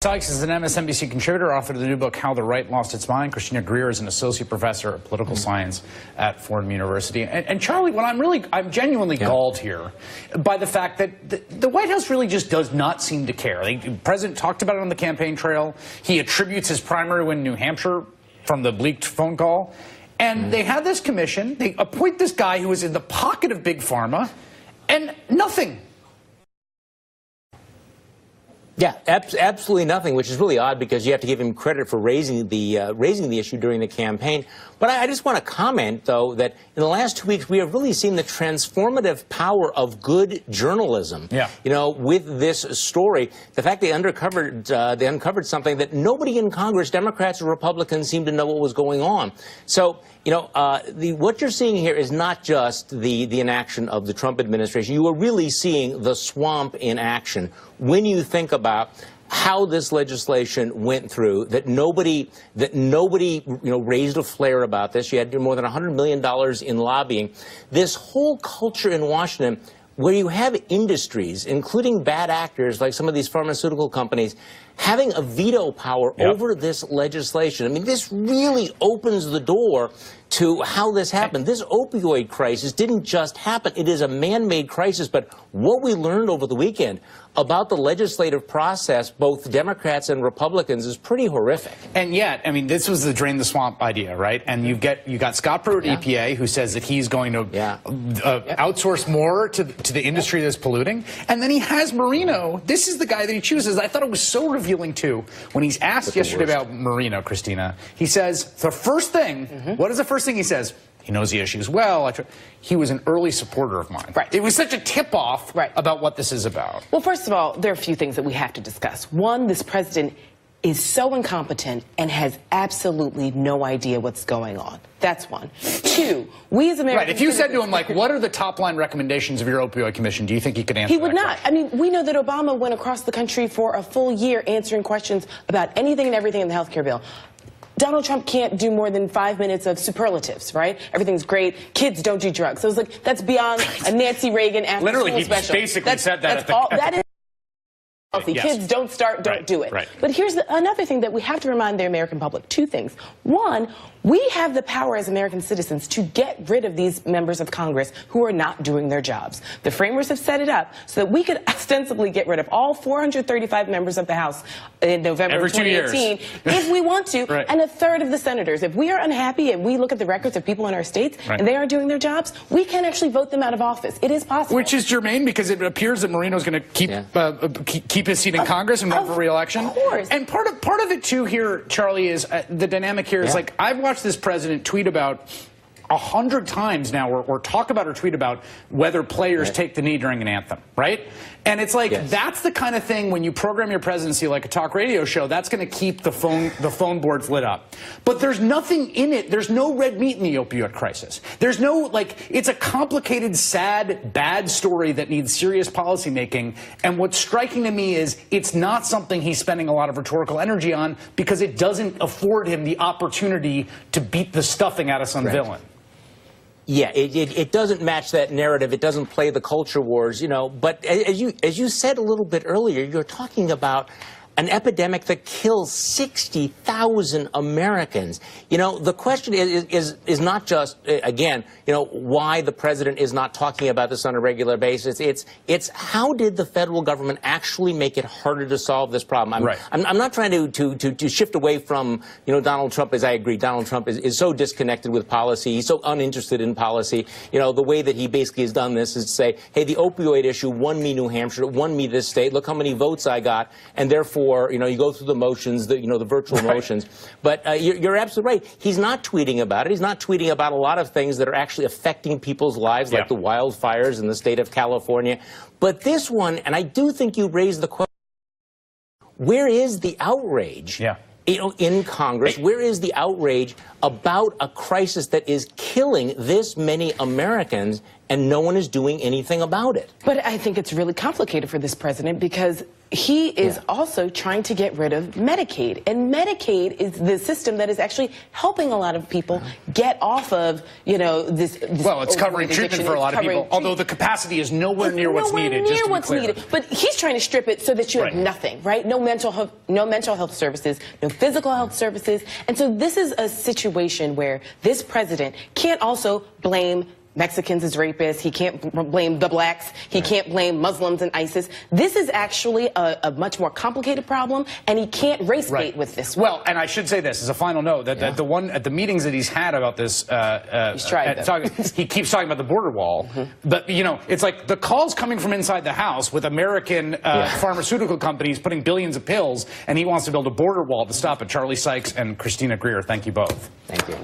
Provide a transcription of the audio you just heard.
Sykes is an MSNBC contributor, author of the new book, How the Right Lost Its Mind. Christina Greer is an associate professor of political science at Fordham University. And Charlie, what I'm genuinely galled here by the fact that the White House really just does not seem to care. The president talked about it on the campaign trail. He attributes his primary win in New Hampshire from the leaked phone call. And they have this commission. They appoint this guy who is in the pocket of Big Pharma, and nothing. Yeah, absolutely nothing, which is really odd because you have to give him credit for raising the issue during the campaign. But I just want to comment, though, that in the last 2 weeks we have really seen the transformative power of good journalism. Yeah. You know, with this story, the fact they uncovered something that nobody in Congress, Democrats or Republicans, seemed to know what was going on. So, you know, what you're seeing here is not just the inaction of the Trump administration. You are really seeing the swamp in action when you think about how this legislation went through, that nobody raised a flare about this. You had more than $100 million in lobbying. This whole culture in Washington, where you have industries, including bad actors like some of these pharmaceutical companies, having a veto power over this legislation. I mean, this really opens the door to how this happened. This opioid crisis didn't just happen. It is a man-made crisis. But what we learned over the weekend about the legislative process, both Democrats and Republicans, is pretty horrific. And yet, I mean, this was the drain the swamp idea, right? And you got Scott Pruitt at EPA, who says that he's going to outsource more to the industry that's polluting. And then he has Marino. This is the guy that he chooses. I thought it was so revealing, too, when he's asked yesterday about Marino, Christina. He says, the first thing, what is the first thing he says? He knows the issues well. He was an early supporter of mine. Right. It was such a tip-off about what this is about. Well, first of all, there are a few things that we have to discuss. One, this president is so incompetent and has absolutely no idea what's going on. That's one. Two, we as Americans... Right, if you said to him, like, what are the top-line recommendations of your opioid commission, do you think he could answer He would not. question? I mean, we know that Obama went across the country for a full year answering questions about anything and everything in the health care bill. Donald Trump can't do more than 5 minutes of superlatives, right? Everything's great. Kids don't do drugs. So it's like, that's beyond a Nancy Reagan after-school special. He basically said that that is healthy. Kids don't start, don't do it. Right. But here's another thing that we have to remind the American public. Two things. One, we have the power as American citizens to get rid of these members of Congress who are not doing their jobs. The framers have set it up so that we could ostensibly get rid of all 435 members of the House in November of 2018 if we want to, and a third of the senators. If we are unhappy and we look at the records of people in our states and they aren't doing their jobs, we can actually vote them out of office. It is possible. Which is germane because it appears that Marino's going to keep his seat in Congress and run for re-election. Of course. And part of it too here, Charlie, is the dynamic here is like I've watched this president tweet about 100 times now, or talk about or tweet about whether players take the knee during an anthem, right? And it's like that's the kind of thing when you program your presidency like a talk radio show, that's going to keep the phone boards lit up. But there's nothing in it. There's no red meat in the opioid crisis. There's no, like, it's a complicated, sad, bad story that needs serious policy making. And what's striking to me is it's not something he's spending a lot of rhetorical energy on because it doesn't afford him the opportunity to beat the stuffing out of some villain. Yeah, it doesn't match that narrative. It doesn't play the culture wars, you know. But as you said a little bit earlier, you're talking about an epidemic that kills 60,000 Americans. You know, the question is not just, again, you know, why the president is not talking about this on a regular basis. It's how did the federal government actually make it harder to solve this problem? I'm not trying to shift away from, you know, Donald Trump, as I agree. Donald Trump is so disconnected with policy. He's so uninterested in policy. You know, the way that he basically has done this is to say, hey, the opioid issue won me New Hampshire, it won me this state. Look how many votes I got, and therefore, you know, you go through the motions, the virtual motions. But you're absolutely right. He's not tweeting about it. He's not tweeting about a lot of things that are actually affecting people's lives, like the wildfires in the state of California. But this one, and I do think you raised the question, where is the outrage? You know, in Congress, where is the outrage about a crisis that is killing this many Americans and no one is doing anything about it? But I think it's really complicated for this president because he is also trying to get rid of Medicaid. And Medicaid is the system that is actually helping a lot of people get off of, this well, it's covering treatment for a lot of people, although the capacity is nowhere near what's needed. Nowhere near what's needed. But he's trying to strip it so that you have nothing, right? No mental health services, no physical health services. And so this is a situation where this president can't also blame Mexicans as rapists. He can't blame the blacks. He can't blame Muslims and ISIS. This is actually a much more complicated problem, and he can't race bait with this one. Well, and I should say this as a final note, that the one at the meetings that he's had about this, he keeps talking about the border wall. But, it's like the calls coming from inside the House with American pharmaceutical companies putting billions of pills, and he wants to build a border wall to stop it. Charlie Sykes and Christina Greer, thank you both. Thank you.